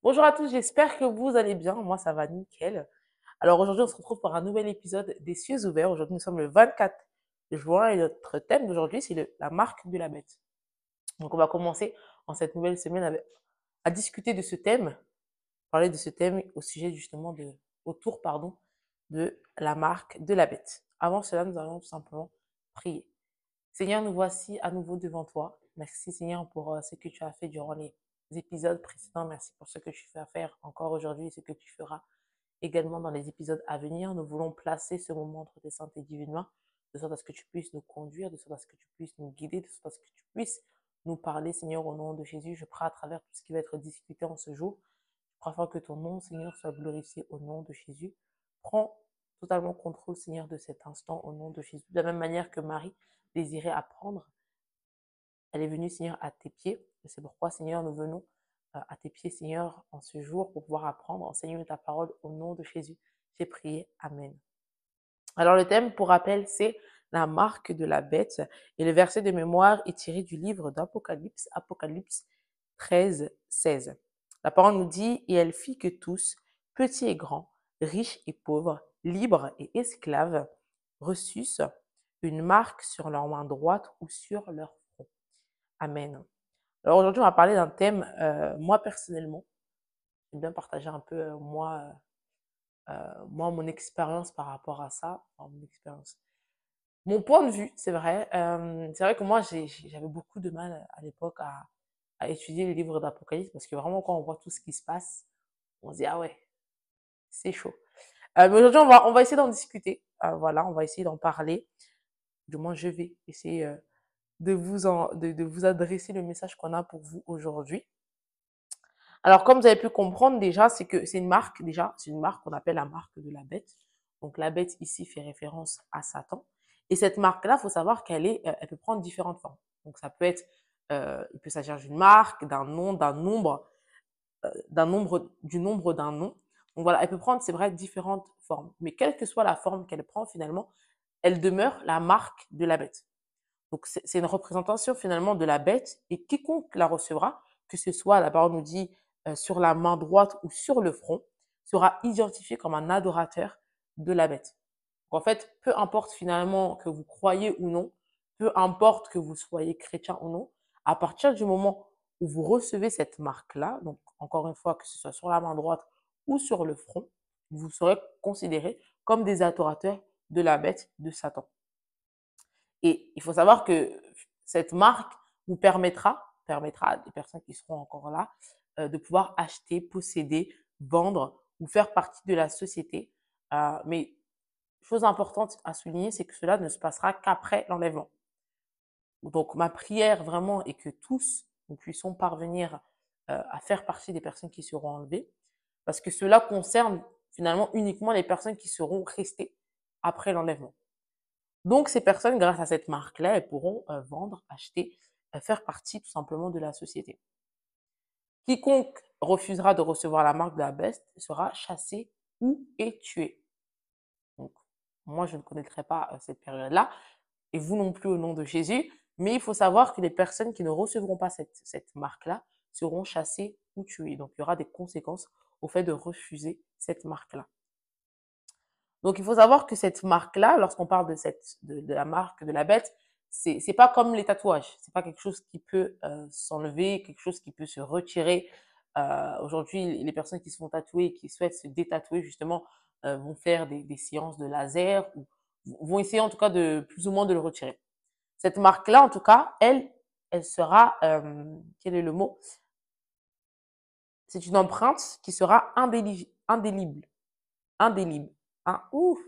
Bonjour à tous, j'espère que vous allez bien. Moi, ça va nickel. Alors aujourd'hui, on se retrouve pour un nouvel épisode des Cieux ouverts. Aujourd'hui, nous sommes le 24 juin et notre thème d'aujourd'hui, c'est la marque de la bête. Donc, on va commencer en cette nouvelle semaine à discuter de ce thème, parler de ce thème au sujet justement autour, pardon, de la marque de la bête. Avant cela, nous allons tout simplement prier. Seigneur, nous voici à nouveau devant toi. Merci Seigneur pour ce que tu as fait durant les épisodes précédents. Merci pour ce que tu vas faire encore aujourd'hui et ce que tu feras également dans les épisodes à venir. Nous voulons placer ce moment entre tes saintes et divines mains, de sorte à ce que tu puisses nous conduire, de sorte à ce que tu puisses nous guider, de sorte à ce que tu puisses nous parler, Seigneur, au nom de Jésus. Je prie à travers tout ce qui va être discuté en ce jour. Je prie afin que ton nom, Seigneur, soit glorifié au nom de Jésus. Prends totalement contrôle, Seigneur, de cet instant au nom de Jésus. De la même manière que Marie désirait apprendre, elle est venue, Seigneur, à tes pieds. Et c'est pourquoi, Seigneur, nous venons à tes pieds, Seigneur, en ce jour pour pouvoir apprendre, enseigner ta parole au nom de Jésus. J'ai prié. Amen. Alors, le thème, pour rappel, c'est la marque de la bête. Et le verset de mémoire est tiré du livre d'Apocalypse, Apocalypse 13, 16. La parole nous dit, et elle fit que tous, petits et grands, riches et pauvres, libres et esclaves, reçussent une marque sur leur main droite ou sur leur front. Amen. Alors aujourd'hui, on va parler d'un thème, moi personnellement, j'aime bien partager un peu moi mon expérience par rapport à ça, enfin, mon expérience. Mon point de vue, c'est vrai que moi j'avais beaucoup de mal à l'époque à étudier les livres d'Apocalypse parce que vraiment quand on voit tout ce qui se passe, on se dit ah ouais, c'est chaud. Mais aujourd'hui on va essayer d'en discuter, voilà, on va essayer d'en parler. Du moins je vais essayer de vous adresser le message qu'on a pour vous aujourd'hui. Alors, comme vous avez pu comprendre déjà, c'est que c'est une marque, déjà, c'est une marque qu'on appelle la marque de la bête. Donc, la bête ici fait référence à Satan. Et cette marque-là, il faut savoir elle peut prendre différentes formes. Donc, ça peut être, il peut s'agir d'une marque, d'un nom, du nombre d'un nom. Donc voilà, elle peut prendre, c'est vrai, différentes formes. Mais quelle que soit la forme qu'elle prend, finalement, elle demeure la marque de la bête. Donc, c'est une représentation finalement de la bête et quiconque la recevra, que ce soit, la parole nous dit, sur la main droite ou sur le front, sera identifié comme un adorateur de la bête. Donc, en fait, peu importe finalement que vous croyez ou non, peu importe que vous soyez chrétien ou non, à partir du moment où vous recevez cette marque-là, donc encore une fois, que ce soit sur la main droite ou sur le front, vous serez considérés comme des adorateurs de la bête de Satan. Et il faut savoir que cette marque vous permettra à des personnes qui seront encore là, de pouvoir acheter, posséder, vendre ou faire partie de la société. Mais chose importante à souligner, c'est que cela ne se passera qu'après l'enlèvement. Donc ma prière vraiment est que tous, nous puissions parvenir à faire partie des personnes qui seront enlevées, parce que cela concerne finalement uniquement les personnes qui seront restées après l'enlèvement. Donc ces personnes, grâce à cette marque-là, elles pourront vendre, acheter, faire partie tout simplement de la société. Quiconque refusera de recevoir la marque de la bête sera chassé ou est tué. Donc, moi, je ne connaîtrai pas cette période-là, et vous non plus au nom de Jésus, mais il faut savoir que les personnes qui ne recevront pas cette marque-là seront chassées ou tuées. Donc, il y aura des conséquences au fait de refuser cette marque-là. Donc, il faut savoir que cette marque-là, lorsqu'on parle de la marque de la bête, c'est pas comme les tatouages. C'est pas quelque chose qui peut s'enlever, quelque chose qui peut se retirer. Aujourd'hui, les personnes qui se font tatouer et qui souhaitent se détatouer, justement, vont faire des séances de laser ou vont essayer en tout cas de plus ou moins de le retirer. Cette marque-là, en tout cas, elle sera, quel est le mot? C'est une empreinte qui sera indélébile. Indélébile. Hein, ouf,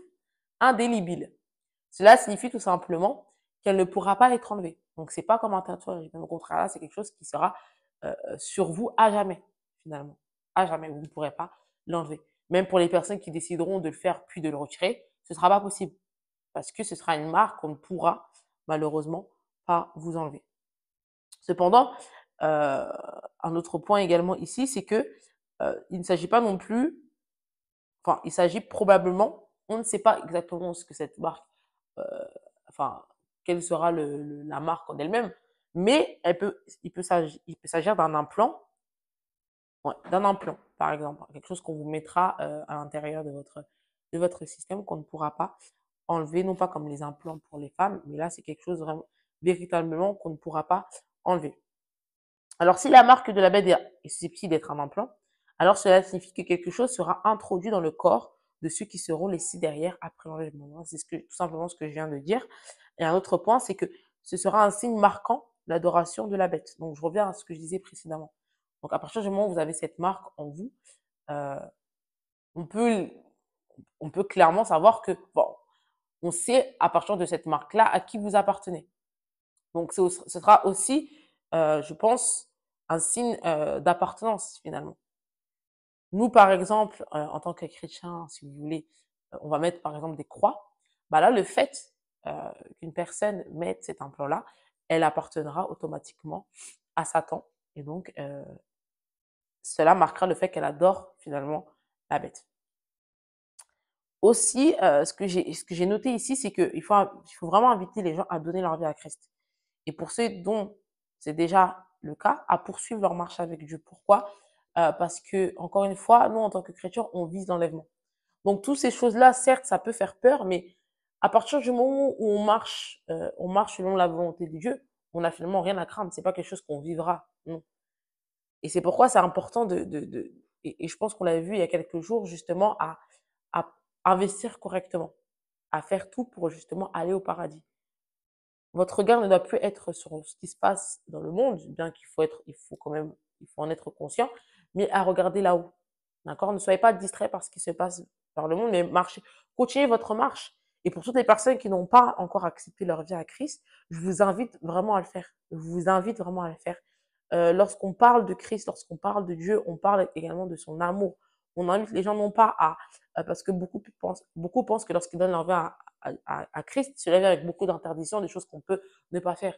indélébile. Cela signifie tout simplement qu'elle ne pourra pas être enlevée. Donc, c'est pas comme un tatouage. Au contraire, là, c'est quelque chose qui sera sur vous à jamais, finalement. À jamais. Vous ne pourrez pas l'enlever. Même pour les personnes qui décideront de le faire puis de le retirer, ce ne sera pas possible. Parce que ce sera une marque qu'on ne pourra malheureusement pas vous enlever. Cependant, un autre point également ici, c'est que il ne s'agit pas non plus, enfin, il s'agit probablement, on ne sait pas exactement ce que cette marque, euh, enfin, quelle sera la marque en elle-même, mais il peut s'agir d'un implant, ouais, d'un implant. par exemple, quelque chose qu'on vous mettra à l'intérieur de votre système qu'on ne pourra pas enlever, non pas comme les implants pour les femmes, mais là, c'est quelque chose vraiment, véritablement, qu'on ne pourra pas enlever. Alors, si la marque de la bête est susceptible d'être un implant, alors cela signifie que quelque chose sera introduit dans le corps de ceux qui seront laissés derrière après l'enlèvement. C'est tout simplement ce que je viens de dire. Et un autre point, c'est que ce sera un signe marquant l'adoration de la bête. Donc, je reviens à ce que je disais précédemment. Donc, à partir du moment où vous avez cette marque en vous, euh, on peut, on peut clairement savoir que, bon, on sait à partir de cette marque-là à qui vous appartenez. Donc, ce sera aussi, je pense, un signe d'appartenance finalement. Nous, par exemple, en tant que chrétiens, si vous voulez, on va mettre par exemple des croix. Bah là, le fait qu'une personne mette cet implant-là, elle appartiendra automatiquement à Satan. Et donc, cela marquera le fait qu'elle adore finalement la bête. Aussi, ce que j'ai noté ici, c'est qu'il faut vraiment inviter les gens à donner leur vie à Christ. Et pour ceux dont c'est déjà le cas, à poursuivre leur marche avec Dieu. Pourquoi? Parce que, encore une fois, nous, en tant que chrétiens, on vise l'enlèvement. Donc, toutes ces choses-là, certes, ça peut faire peur, mais à partir du moment où on marche selon la volonté de Dieu, on n'a finalement rien à craindre. C'est pas quelque chose qu'on vivra, non. Et c'est pourquoi c'est important et je pense qu'on l'a vu il y a quelques jours, justement, à investir correctement, à faire tout pour justement aller au paradis. Votre regard ne doit plus être sur ce qui se passe dans le monde, bien il faut en être conscient, mais à regarder là-haut. D'accord? Ne soyez pas distrait par ce qui se passe dans le monde, mais marchez, continuez votre marche. Et pour toutes les personnes qui n'ont pas encore accepté leur vie à Christ, je vous invite vraiment à le faire. Je vous invite vraiment à le faire. Lorsqu'on parle de Christ, lorsqu'on parle de Dieu, on parle également de son amour. On invite les gens non pas parce que beaucoup pensent que lorsqu'ils donnent leur vie à Christ, cela vient avec beaucoup d'interdictions, des choses qu'on peut ne pas faire.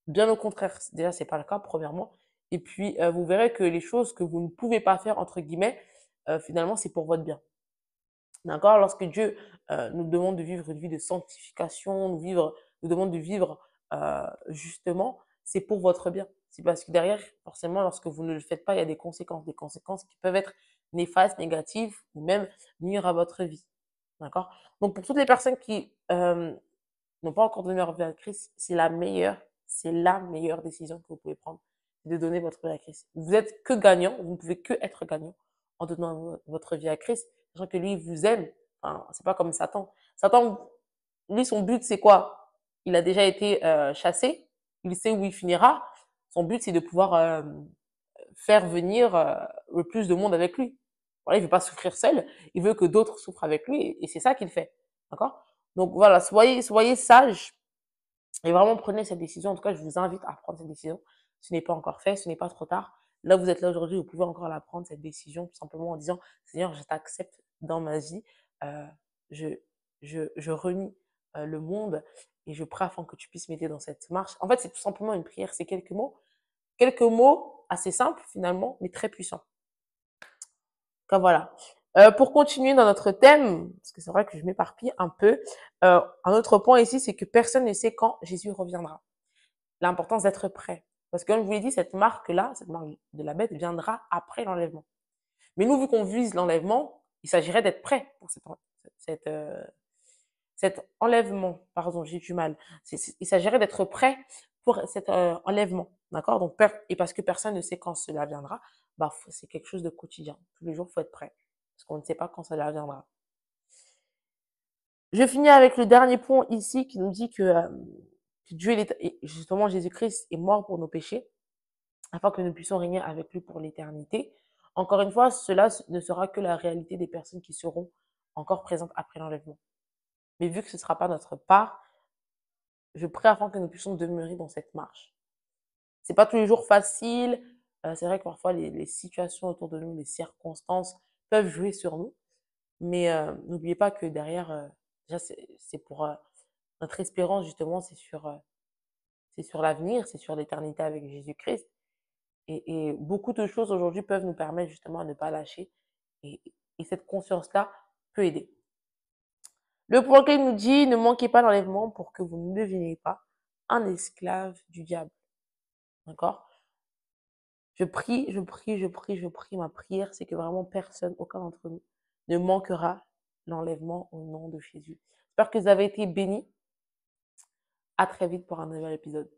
Bien au contraire, déjà, c'est pas le cas, premièrement. Et puis, vous verrez que les choses que vous ne pouvez pas faire, entre guillemets, finalement, c'est pour votre bien. D'accord? Lorsque Dieu nous demande de vivre une vie de sanctification, nous demande de vivre justement, c'est pour votre bien. C'est parce que derrière, forcément, lorsque vous ne le faites pas, il y a des conséquences qui peuvent être néfastes, négatives ou même nuire à votre vie. D'accord? Donc, pour toutes les personnes qui n'ont pas encore donné leur vie à Christ, c'est la meilleure décision que vous pouvez prendre, de donner votre vie à Christ. Vous êtes que gagnant, vous ne pouvez que être gagnant en donnant votre vie à Christ, sachant que lui, il vous aime. Enfin, c'est pas comme Satan. Satan, lui, son but, c'est quoi? Il a déjà été chassé, il sait où il finira. Son but, c'est de pouvoir faire venir le plus de monde avec lui. Voilà, il veut pas souffrir seul, il veut que d'autres souffrent avec lui, et c'est ça qu'il fait. D'accord? Donc voilà, soyez sages et vraiment prenez cette décision. En tout cas, je vous invite à prendre cette décision. Ce n'est pas encore fait, ce n'est pas trop tard. Là, vous êtes là aujourd'hui, vous pouvez encore la prendre, cette décision, tout simplement en disant, Seigneur, je t'accepte dans ma vie. Euh, je, je renie le monde et je prie afin que tu puisses m'aider dans cette marche. En fait, c'est tout simplement une prière, c'est quelques mots assez simples finalement, mais très puissants. Donc voilà. Pour continuer dans notre thème, parce que c'est vrai que je m'éparpille un peu, un autre point ici, c'est que personne ne sait quand Jésus reviendra. L'importance d'être prêt. Parce que comme je vous l'ai dit, cette marque-là, cette marque de la bête, viendra après l'enlèvement. Mais nous, vu qu'on vise l'enlèvement, il s'agirait d'être prêt pour cet enlèvement. Pardon, j'ai du mal. Il s'agirait d'être prêt pour cet enlèvement. D'accord? Donc, et parce que personne ne sait quand cela viendra, bah, c'est quelque chose de quotidien. Tous les jours, il faut être prêt. Parce qu'on ne sait pas quand cela viendra. Je finis avec le dernier point ici qui nous dit que Dieu, justement, Jésus-Christ est mort pour nos péchés, afin que nous puissions régner avec lui pour l'éternité. Encore une fois, cela ne sera que la réalité des personnes qui seront encore présentes après l'enlèvement. Mais vu que ce ne sera pas notre part, je prie afin que nous puissions demeurer dans cette marche. C'est pas tous les jours facile. C'est vrai que parfois les situations autour de nous, les circonstances peuvent jouer sur nous. Mais n'oubliez pas que derrière, déjà c'est pour notre espérance justement, c'est sur l'avenir, c'est sur l'éternité avec Jésus-Christ. Et beaucoup de choses aujourd'hui peuvent nous permettre justement de ne pas lâcher. Et, et cette conscience-là peut aider. Le prophète nous dit, ne manquez pas l'enlèvement pour que vous ne deveniez pas un esclave du diable. D'accord? Je prie, je prie, je prie, je prie. Ma prière, c'est que vraiment personne, aucun d'entre nous, ne manquera l'enlèvement au nom de Jésus. J'espère que vous avez été bénis. À très vite pour un nouvel épisode.